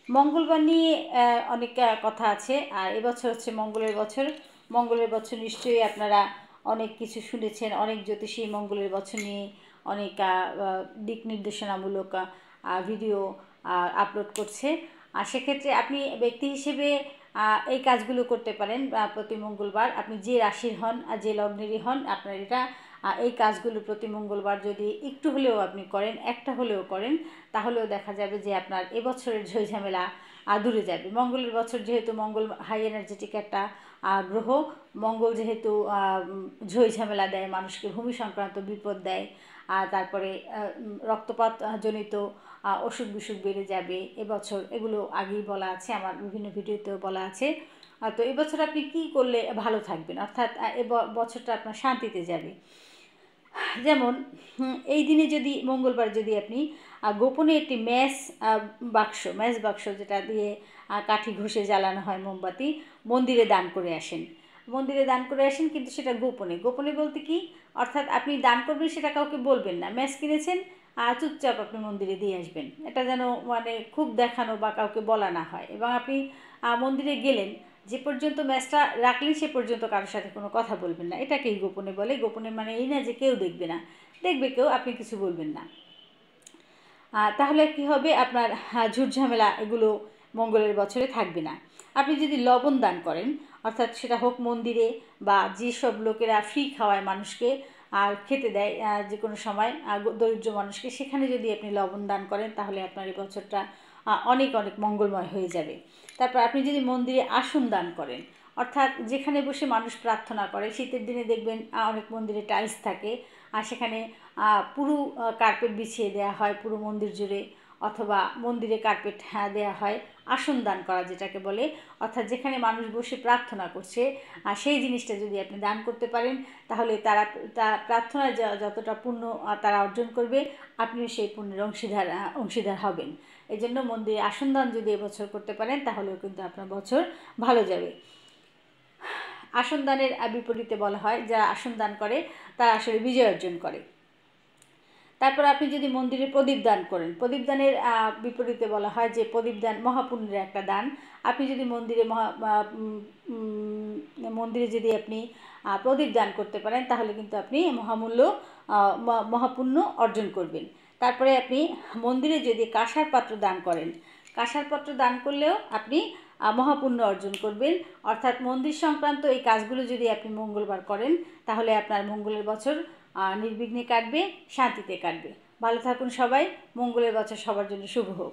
মঙ্গলবার নিয়ে অনেক কথা আছে। আর এবছর হচ্ছে মঙ্গলের বছর। মঙ্গলের বছর নিশ্চয়ই আপনারা অনেক কিছু শুনেছেন, অনেক জ্যোতিষী মঙ্গলের বছর নিয়ে অনেক দিক নির্দেশনামূলক ভিডিও আপলোড করছে। আর সেক্ষেত্রে আপনি ব্যক্তি হিসেবে এই কাজগুলো করতে পারেন। প্রতি মঙ্গলবার আপনি যে রাশির হন আর যে লগ্নেরই হন, আপনার এটা এই কাজগুলো প্রতি মঙ্গলবার যদি একটু হলেও আপনি করেন, একটা হলেও করেন, তাহলেও দেখা যাবে যে আপনার এবছরের ঝইঝামেলা দূরে যাবে। মঙ্গলের বছর যেহেতু মঙ্গল হাই এনার্জেটিক একটা গ্রহ, মঙ্গল যেহেতু ঝইঝামেলা দেয়, মানুষকে ভূমি সংক্রান্ত বিপদ দেয়, আর তারপরে রক্তপাত জনিত অসুখ বিসুখ বেড়ে যাবে এবছর, এগুলো আগেই বলা আছে, আমার বিভিন্ন ভিডিওতেও বলা আছে। তো এবছর আপনি কী করলে ভালো থাকবেন, অর্থাৎ বছরটা আপনার শান্তিতে যাবে। যেমন এই দিনে যদি মঙ্গলবার যদি আপনি গোপনে একটি ম্যাচ বাক্স যেটা দিয়ে কাঠি ঘষে জ্বালানো হয় মোমবাতি, মন্দিরে দান করে আসেন। মন্দিরে দান করে আসেন, কিন্তু সেটা গোপনে। গোপনে বলতে কি, অর্থাৎ আপনি দান করবেন সেটা কাউকে বলবেন না। ম্যাচ কিনেছেন, চুপচাপ আপনি মন্দিরে দিয়ে আসবেন। এটা যেন মানে খুব দেখানো বা কাউকে বলা না হয়। এবং আপনি মন্দিরে গেলেন, যে পর্যন্ত ম্যাচটা রাখলেন সে পর্যন্ত কারোর সাথে কোনো কথা বলবেন না। এটাকেই গোপনে বলে। গোপনে মানে এই না যে কেউ দেখবে না, দেখবে কেউ, আপনি কিছু বলবেন না। তাহলে কি হবে, আপনার ঝুটঝামেলা এগুলো মঙ্গলের বছরে থাকবে না। আপনি যদি লবণ দান করেন, অর্থাৎ সেটা হোক মন্দিরে বা যেসব লোকেরা ফ্রি খাওয়ায় মানুষকে আর খেতে দেয় যে কোনো সময় দরিদ্র মানুষকে, সেখানে যদি আপনি লবণ দান করেন, তাহলে আপনার এই বছরটা অনেক অনেক মঙ্গলময় হয়ে যাবে। তারপর আপনি যদি মন্দিরে আসন দান করেন, অর্থাৎ যেখানে বসে মানুষ প্রার্থনা করে, শীতের দিনে দেখবেন অনেক মন্দিরে টাইলস থাকে, আর সেখানে পুরো কার্পেট বিছিয়ে দেওয়া হয় পুরো মন্দির জুড়ে, অথবা মন্দিরে কার্পেট দেওয়া হয়। আসন দান করা যেটাকে বলে, অর্থাৎ যেখানে মানুষ বসে প্রার্থনা করছে, সেই জিনিসটা যদি আপনি দান করতে পারেন, তাহলে তারা প্রার্থনার যতটা পুণ্য তারা অর্জন করবে, আপনিও সেই পুণ্যের অংশীদার হবেন। এই জন্য মন্দিরে আসন দান যদি এবছর করতে পারেন, তাহলেও কিন্তু আপনার বছর ভালো যাবে। আসন দানের বিপরীতে বলা হয়, যারা আসন দান করে তারা আসলে বিজয় অর্জন করে। তারপর আপনি যদি মন্দিরে প্রদীপ দান করেন, প্রদীপ দানের বিপরীতে বলা হয় যে প্রদীপ দান মহাপুণ্যের একটা দান। আপনি যদি মন্দিরে যদি আপনি প্রদীপ দান করতে পারেন, তাহলে কিন্তু আপনি মহাপুণ্য অর্জন করবেন। তারপরে আপনি মন্দিরে যদি কাঁসার পাত্র দান করেন, কাঁসার পাত্র দান করলেও আপনি মহাপুণ্য অর্জন করবেন। অর্থাৎ মন্দির সংক্রান্ত এই কাজগুলো যদি আপনি মঙ্গলবার করেন, তাহলে আপনার মঙ্গলের বছর নির্বিঘ্নে কাটবে, শান্তিতে কাটবে। ভালো থাকুন সবাই। মঙ্গলের বছর সবার জন্য শুভ হোক।